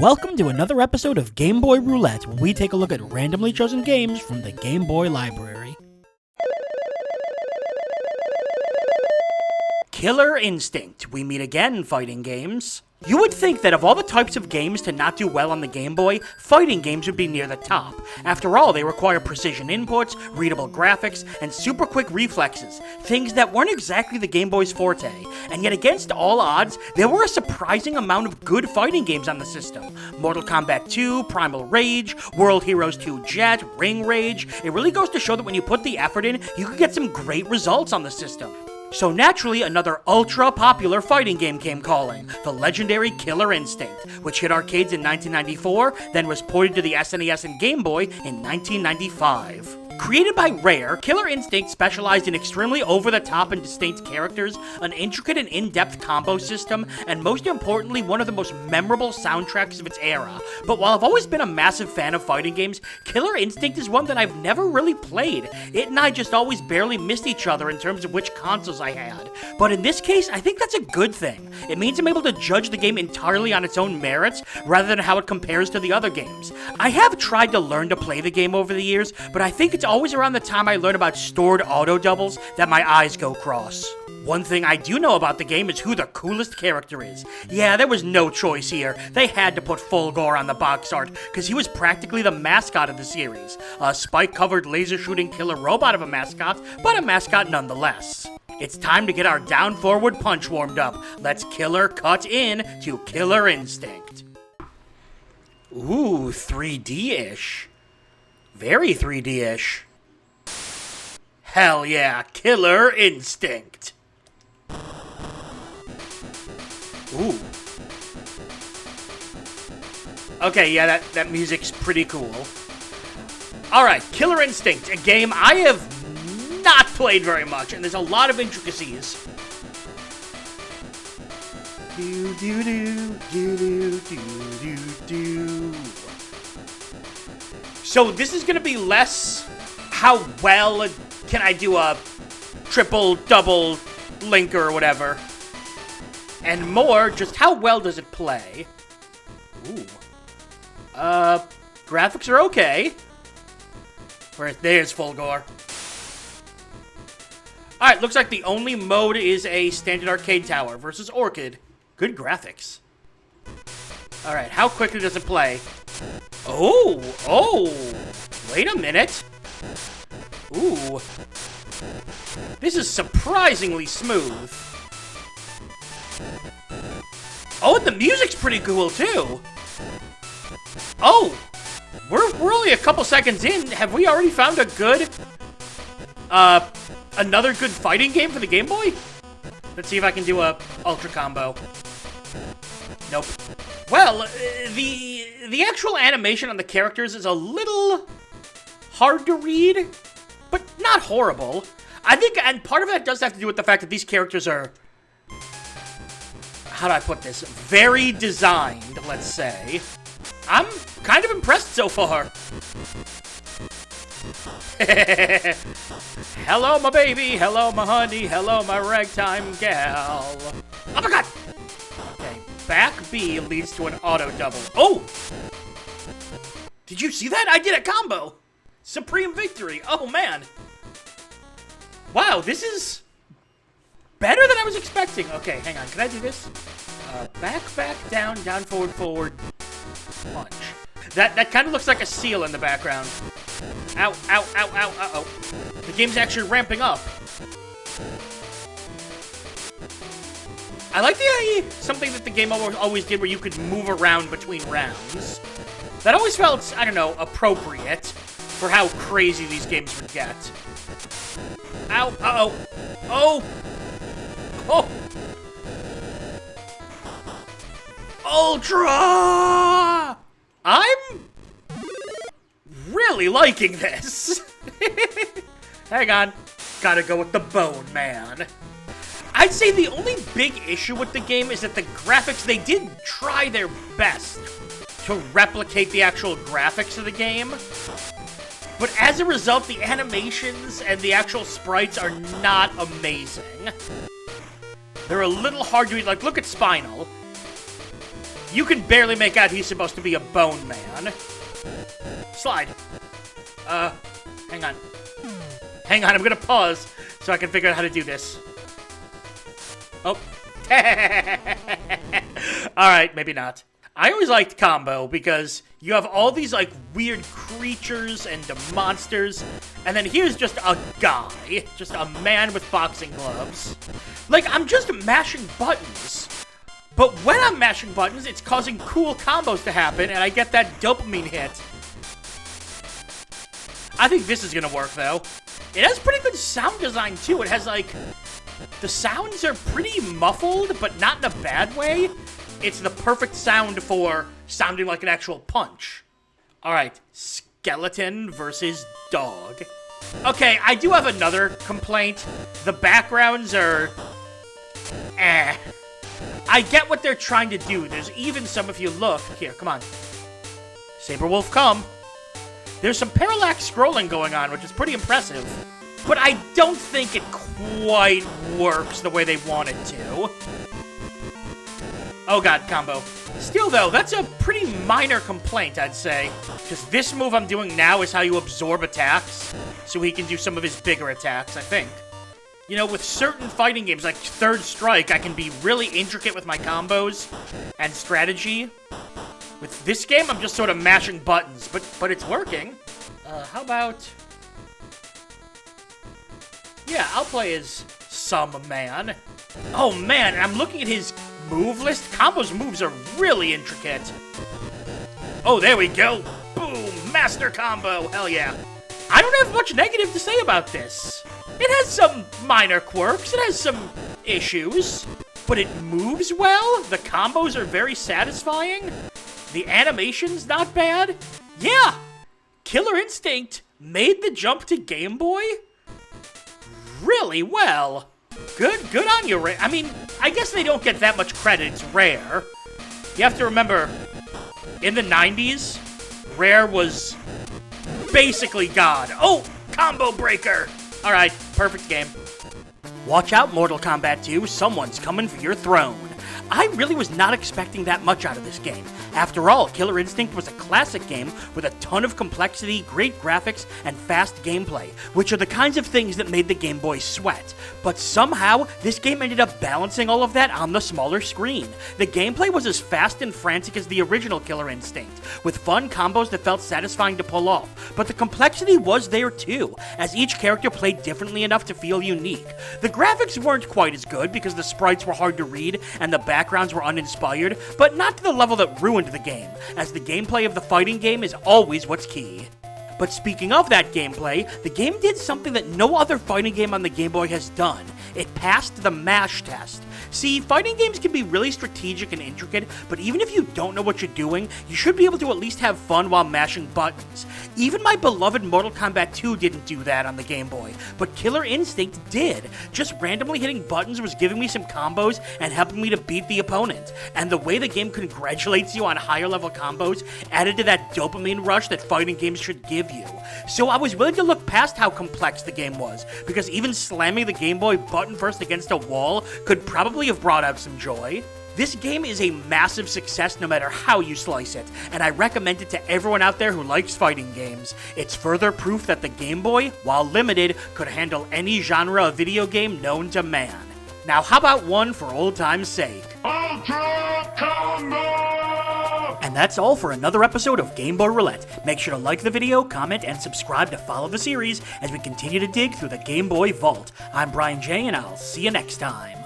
Welcome to another episode of Game Boy Roulette, where we take a look at randomly chosen games from the Game Boy library. Killer Instinct. We meet again in fighting games. You would think that of all the types of games to not do well on the Game Boy, fighting games would be near the top. After all, they require precision inputs, readable graphics, and super quick reflexes, things that weren't exactly the Game Boy's forte. And yet against all odds, there were a surprising amount of good fighting games on the system. Mortal Kombat 2, Primal Rage, World Heroes 2 Jet, Ring Rage. It really goes to show that when you put the effort in, you can get some great results on the system. So naturally, another ultra-popular fighting game came calling, the legendary Killer Instinct, which hit arcades in 1994, then was ported to the SNES and Game Boy in 1995. Created by Rare, Killer Instinct specialized in extremely over-the-top and distinct characters, an intricate and in-depth combo system, and most importantly, one of the most memorable soundtracks of its era. But while I've always been a massive fan of fighting games, Killer Instinct is one that I've never really played. It and I just always barely missed each other in terms of which consoles I had. But in this case, I think that's a good thing. It means I'm able to judge the game entirely on its own merits, rather than how it compares to the other games. I have tried to learn to play the game over the years, but I think it's always around the time I learn about stored auto doubles that my eyes go cross. One thing I do know about the game is who the coolest character is. Yeah, there was no choice here. They had to put Fulgor on the box art, because he was practically the mascot of the series. A spike-covered laser-shooting killer robot of a mascot, but a mascot nonetheless. It's time to get our down-forward punch warmed up. Let's killer cut in to Killer Instinct. Ooh, 3D-ish. Very 3D-ish. Hell yeah, Killer Instinct. Ooh. Okay, yeah, that music's pretty cool. Alright, Killer Instinct, a game I have not played very much, and there's a lot of intricacies. Do do do do do do do. So this is gonna be less how well can I do a triple, double, link or whatever, and more just how well does it play. Ooh. Graphics are okay. There's Fulgor. Alright, looks like the only mode is a standard arcade tower versus Orchid. Good graphics. Alright, how quickly does it play? Oh, wait a minute. Ooh. This is surprisingly smooth. Oh, and the music's pretty cool, too. Oh, we're only a couple seconds in. Have we already found a good, another good fighting game for the Game Boy? Let's see if I can do a ultra combo. Nope. Well, the actual animation on the characters is a little hard to read, but not horrible. I think, and part of that does have to do with the fact that these characters are, how do I put this, very designed, let's say. I'm kind of impressed so far. Hello, my baby. Hello, my honey. Hello, my ragtime gal. Oh my god! Okay, back B leads to an auto double. Oh! Did you see that? I did a combo! Supreme victory. Oh, man. Wow, this is better than I was expecting. Okay, hang on. Can I do this? Back, down, forward, punch. That kind of looks like a seal in the background. Ow, uh-oh. The game's actually ramping up. I like something that the game always did where you could move around between rounds. That always felt, I don't know, appropriate for how crazy these games would get. Ow, uh-oh. Oh! Oh! Ultra! I'm really liking this. Hang on. Gotta go with the bone, man. I'd say the only big issue with the game is that the graphics, they did try their best to replicate the actual graphics of the game. But as a result, the animations and the actual sprites are not amazing. They're a little hard to read. Like, look at Spinal. You can barely make out he's supposed to be a bone man. Slide. Hang on. Hang on, I'm gonna pause so I can figure out how to do this. Oh. Alright, maybe not. I always liked Combo because you have all these, like, weird creatures and monsters, and then here's just a guy, just a man with boxing gloves. Like, I'm just mashing buttons. But when I'm mashing buttons, it's causing cool combos to happen, and I get that dopamine hit. I think this is gonna work, though. It has pretty good sound design, too. It has, like... The sounds are pretty muffled, but not in a bad way. It's the perfect sound for sounding like an actual punch. Alright, skeleton versus dog. Okay, I do have another complaint. The backgrounds are... I get what they're trying to do. There's even some, if you look... Here, come on. Saberwolf, come. There's some parallax scrolling going on, which is pretty impressive. But I don't think it quite works the way they want it to. Oh god, combo. Still though, that's a pretty minor complaint, I'd say. Because this move I'm doing now is how you absorb attacks, so he can do some of his bigger attacks, I think. You know, with certain fighting games, like Third Strike, I can be really intricate with my combos and strategy. With this game, I'm just sort of mashing buttons, but it's working. How about... Yeah, I'll play as some man. Oh man, I'm looking at his move list. Combo's moves are really intricate. Oh, there we go. Boom, master combo, hell yeah. I don't have much negative to say about this. It has some minor quirks, it has some issues, but it moves well. The combos are very satisfying. The animation's not bad. Yeah, Killer Instinct made the jump to Game Boy really well. Good on you, Rare. I mean, I guess they don't get that much credit. It's Rare. You have to remember, in the 90s, Rare was basically God. Oh, combo breaker. All right, perfect game. Watch out, Mortal Kombat 2. Someone's coming for your throne. I really was not expecting that much out of this game. After all, Killer Instinct was a classic game with a ton of complexity, great graphics, and fast gameplay, which are the kinds of things that made the Game Boy sweat. But somehow, this game ended up balancing all of that on the smaller screen. The gameplay was as fast and frantic as the original Killer Instinct, with fun combos that felt satisfying to pull off. But the complexity was there too, as each character played differently enough to feel unique. The graphics weren't quite as good because the sprites were hard to read and the backgrounds were uninspired, but not to the level that ruined the game, as the gameplay of the fighting game is always what's key. But speaking of that gameplay, the game did something that no other fighting game on the Game Boy has done. It passed the MASH test. See, fighting games can be really strategic and intricate, but even if you don't know what you're doing, you should be able to at least have fun while mashing buttons. Even my beloved Mortal Kombat 2 didn't do that on the Game Boy, but Killer Instinct did. Just randomly hitting buttons was giving me some combos and helping me to beat the opponent. And the way the game congratulates you on higher level combos added to that dopamine rush that fighting games should give you. So I was willing to look past how complex the game was, because even slamming the Game Boy button first against a wall could probably have brought out some joy. This game is a massive success no matter how you slice it, and I recommend it to everyone out there who likes fighting games. It's further proof that the Game Boy, while limited, could handle any genre of video game known to man. Now how about one for old time's sake? Ultra Combo! And that's all for another episode of Game Boy Roulette. Make sure to like the video, comment, and subscribe to follow the series as we continue to dig through the Game Boy vault. I'm Brian J, and I'll see you next time.